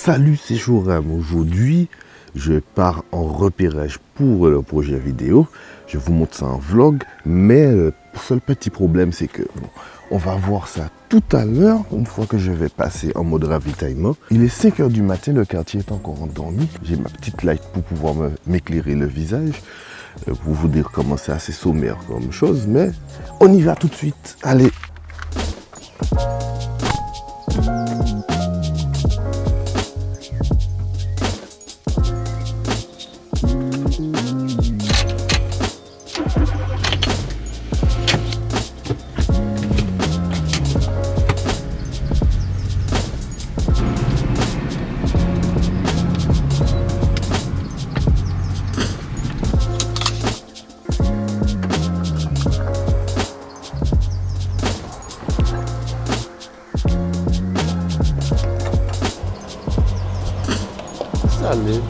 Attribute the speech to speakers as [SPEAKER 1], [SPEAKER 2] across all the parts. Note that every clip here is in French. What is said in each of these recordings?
[SPEAKER 1] Salut, c'est Joram. Aujourd'hui, je pars en repérage pour le projet vidéo. Je vous montre ça en vlog, mais le seul petit problème, c'est que on va voir ça tout à l'heure, une fois que je vais passer en mode ravitaillement. Il est 5 h du matin, le quartier est encore endormi. J'ai ma petite light pour pouvoir m'éclairer le visage, pour vous dire comment c'est assez sommaire comme chose, mais on y va tout de suite. Allez! Allez.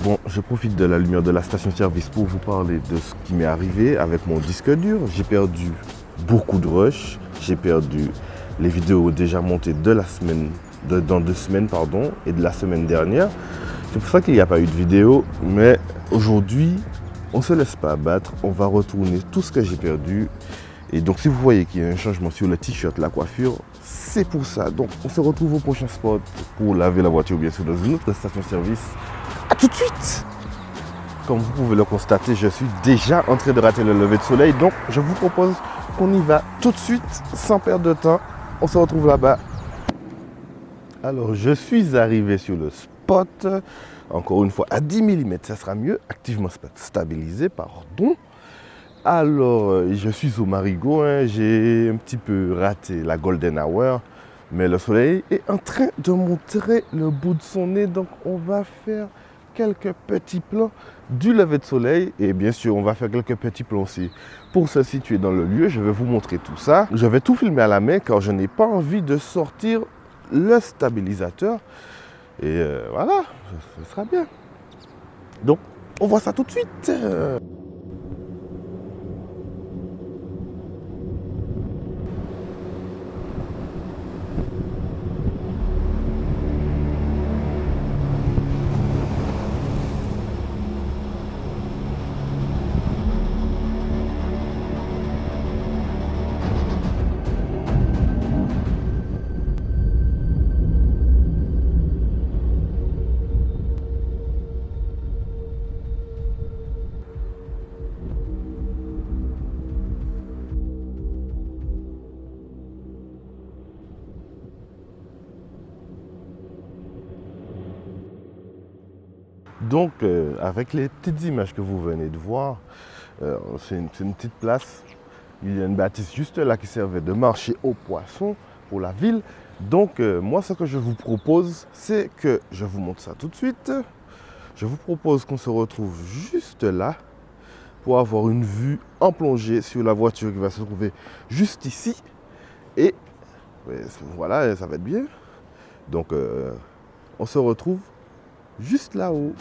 [SPEAKER 1] Bon, je profite de la lumière de la station-service pour vous parler de ce qui m'est arrivé avec mon disque dur. J'ai perdu beaucoup de rush. J'ai perdu les vidéos déjà montées de la semaine, dans 2 semaines, pardon, et de la semaine dernière. C'est pour ça qu'il n'y a pas eu de vidéo. Mais aujourd'hui, on ne se laisse pas abattre. On va retourner tout ce que j'ai perdu. Et donc, si vous voyez qu'il y a un changement sur le t-shirt, la coiffure, c'est pour ça. Donc, on se retrouve au prochain spot pour laver la voiture, bien sûr, dans une autre station-service. A tout de suite! Comme vous pouvez le constater, je suis déjà en train de rater le lever de soleil. Donc, je vous propose qu'on y va tout de suite, sans perdre de temps. On se retrouve là-bas. Alors, je suis arrivé sur le spot. Encore une fois, à 10 mm, ça sera mieux. Activement stabilisé, pardon. Alors, je suis au Marigot, hein. J'ai un petit peu raté la Golden Hour, mais le soleil est en train de montrer le bout de son nez, donc on va faire quelques petits plans du lever de soleil, et bien sûr, on va faire quelques petits plans aussi pour se situer dans le lieu. Je vais vous montrer tout ça. Je vais tout filmer à la main, car je n'ai pas envie de sortir le stabilisateur, et voilà, ce sera bien. Donc, on voit ça tout de suite. Donc, avec les petites images que vous venez de voir, c'est une petite place. Il y a une bâtisse juste là qui servait de marché aux poissons pour la ville. Donc, moi, ce que je vous propose, c'est que je vous montre ça tout de suite. Je vous propose qu'on se retrouve juste là pour avoir une vue en plongée sur la voiture qui va se trouver juste ici. Et voilà, ça va être bien. Donc, on se retrouve juste là-haut.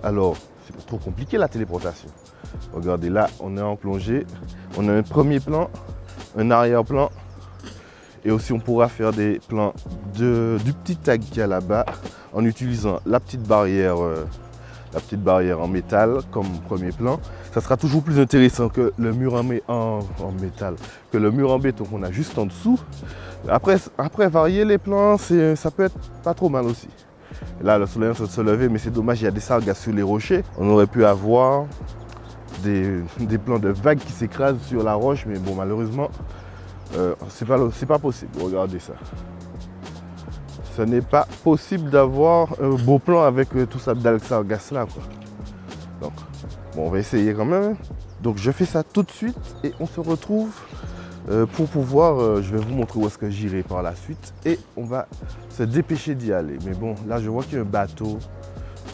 [SPEAKER 1] Alors, c'est pas trop compliqué la téléportation. Regardez là, on est en plongée. On a un premier plan, un arrière-plan. Et aussi, on pourra faire des plans du petit tag qu'il y a là-bas en utilisant la petite barrière en métal comme premier plan. Ça sera toujours plus intéressant que le mur en métal, que le mur en béton qu'on a juste en dessous. Après varier les plans, ça peut être pas trop mal aussi. Là, le soleil est en train de se lever, mais c'est dommage, il y a des sargasses sur les rochers. On aurait pu avoir des plans de vagues qui s'écrasent sur la roche, mais bon, malheureusement, c'est pas possible. Regardez ça. Ce n'est pas possible d'avoir un beau plan avec tout ça d'algues sargasses là, quoi. Donc, bon, on va essayer quand même. Donc, je fais ça tout de suite et on se retrouve pour pouvoir, je vais vous montrer où est-ce que j'irai par la suite et on va se dépêcher d'y aller. Mais bon, là je vois qu'il y a un bateau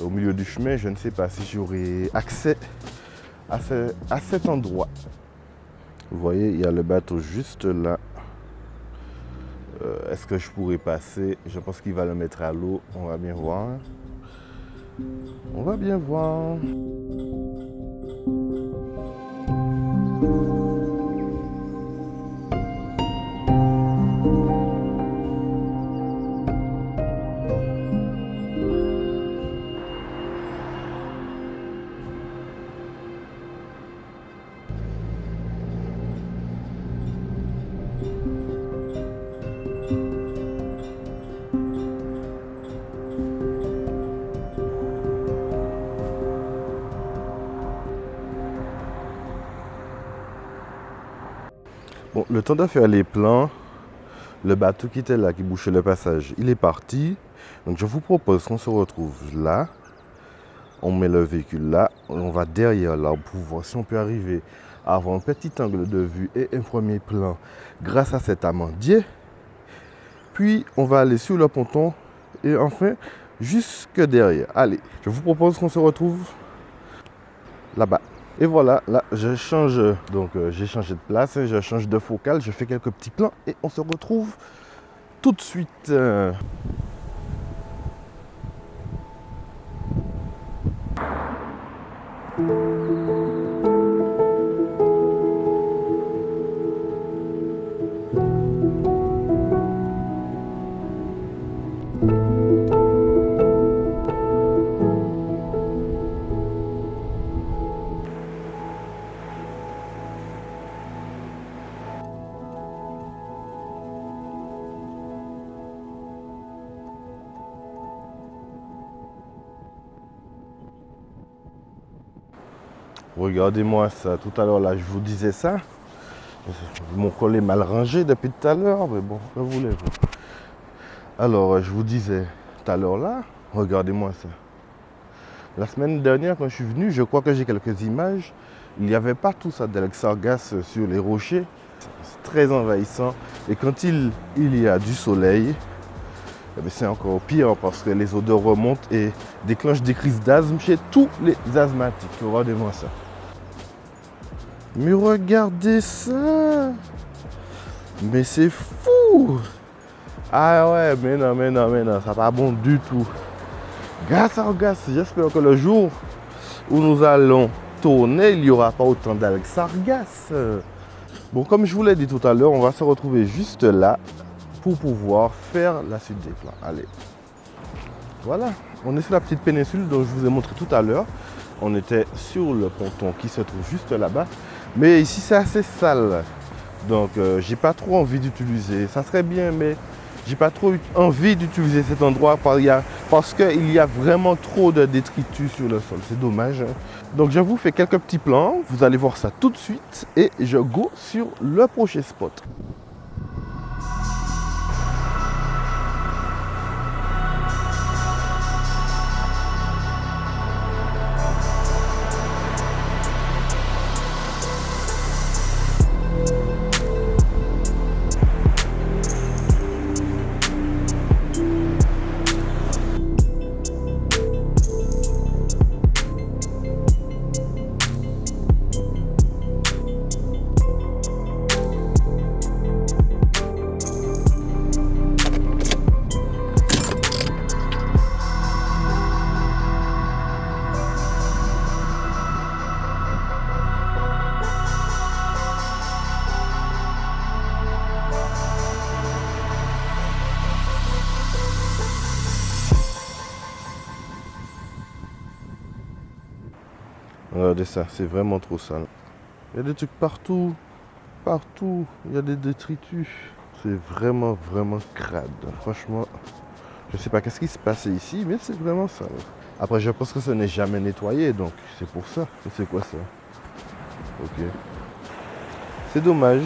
[SPEAKER 1] au milieu du chemin, je ne sais pas si j'aurai accès à cet endroit. Vous voyez, il y a le bateau juste là. Est-ce que je pourrais passer? Je pense qu'il va le mettre à l'eau, on va bien voir. On va bien voir. Bon, le temps de faire les plans, le bateau qui était là, qui bouchait le passage, il est parti. Donc je vous propose qu'on se retrouve là. On met le véhicule là, on va derrière là pour voir si on peut arriver à avoir un petit angle de vue et un premier plan grâce à cet amandier. Puis on va aller sur le ponton et enfin jusque derrière. Allez, je vous propose qu'on se retrouve là-bas. Et voilà, là je change, donc j'ai changé de place, je change de focale, je fais quelques petits plans et on se retrouve tout de suite. Regardez-moi ça, tout à l'heure là je vous disais ça. Mon col est mal rangé depuis tout à l'heure, mais bon, que voulez-vous. Alors je vous disais tout à l'heure là, regardez-moi ça. La semaine dernière quand je suis venu, je crois que j'ai quelques images. Il n'y avait pas tout ça d'Alex Sargas sur les rochers. C'est très envahissant. Et quand il y a du soleil, eh c'est encore pire parce que les odeurs remontent et déclenchent des crises d'asthme chez tous les asthmatiques. Regardez-moi ça. Mais regardez ça! Mais c'est fou! Ah ouais, mais non, ça pas bon du tout. Gaz Sargas, j'espère que le jour où nous allons tourner, il n'y aura pas autant d'Alex Sargas. Bon, comme je vous l'ai dit tout à l'heure, on va se retrouver juste là pour pouvoir faire la suite des plans. Allez. Voilà, on est sur la petite péninsule dont je vous ai montré tout à l'heure. On était sur le ponton qui se trouve juste là-bas. Mais ici, c'est assez sale. Donc, j'ai pas trop envie d'utiliser. Ça serait bien, mais j'ai pas trop envie d'utiliser cet endroit parce qu'il y a vraiment trop de détritus sur le sol. C'est dommage. Hein. Donc, je vous fais quelques petits plans. Vous allez voir ça tout de suite. Et je go sur le prochain spot. Regardez ça, c'est vraiment trop sale. Il y a des trucs partout, partout, il y a des détritus. C'est vraiment crade. Franchement, je sais pas qu'est-ce qui se passait ici, mais c'est vraiment sale. Après, je pense que ce n'est jamais nettoyé, donc c'est pour ça. C'est quoi ça? Ok. C'est dommage,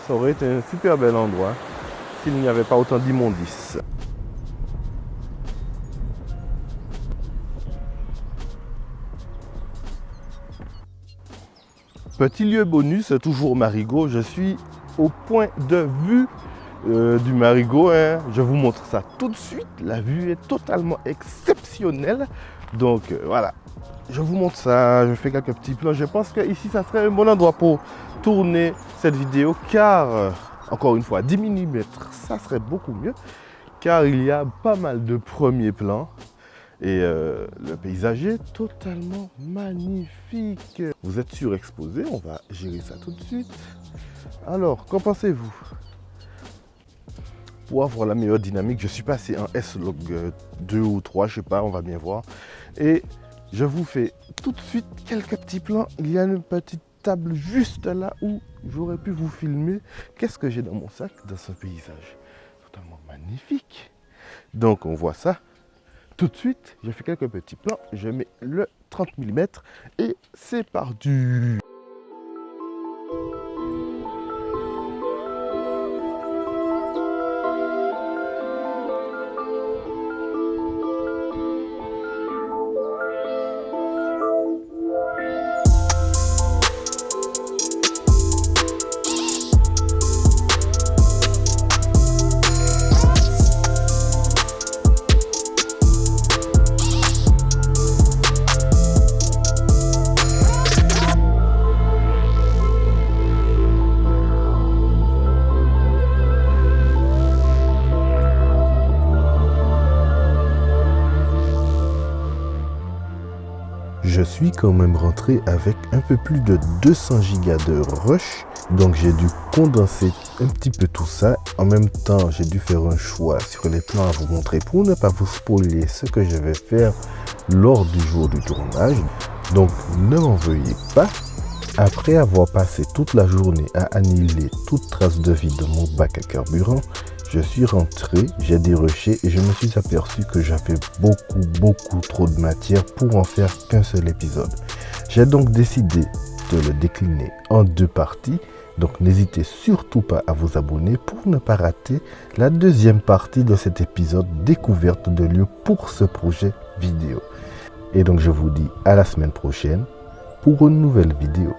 [SPEAKER 1] ça aurait été un super bel endroit s'il n'y avait pas autant d'immondices. Petit lieu bonus, toujours Marigot. Je suis au point de vue du Marigot. Hein. Je vous montre ça tout de suite. La vue est totalement exceptionnelle. Donc voilà, je vous montre ça. Je fais quelques petits plans. Je pense qu'ici, ça serait un bon endroit pour tourner cette vidéo. Car, encore une fois, 10 mm, ça serait beaucoup mieux. Car il y a pas mal de premiers plans. Et le paysage est totalement magnifique. Vous êtes surexposé, on va gérer ça tout de suite. Alors, qu'en pensez-vous? Pour avoir la meilleure dynamique, je suis passé en S-Log 2 ou 3, je sais pas, on va bien voir. Et je vous fais tout de suite quelques petits plans. Il y a une petite table juste là où j'aurais pu vous filmer. Qu'est-ce que j'ai dans mon sac dans ce paysage? Totalement magnifique. Donc, on voit ça. Tout de suite, je fais quelques petits plans, je mets le 30 mm et c'est parti. je suis quand même rentré avec un peu plus de 200 gigas de rush. Donc j'ai dû condenser un petit peu tout ça. En même temps, j'ai dû faire un choix sur les plans à vous montrer pour ne pas vous spoiler ce que je vais faire lors du jour du tournage. Donc ne m'en veuillez pas. Après avoir passé toute la journée à annihiler toute trace de vie de mon bac à carburant, je suis rentré, j'ai dérushé et je me suis aperçu que j'avais beaucoup trop de matière pour en faire qu'un seul épisode. J'ai donc décidé de le décliner en 2 parties. Donc n'hésitez surtout pas à vous abonner pour ne pas rater la deuxième partie de cet épisode découverte de lieux pour ce projet vidéo. Et donc je vous dis à la semaine prochaine pour une nouvelle vidéo.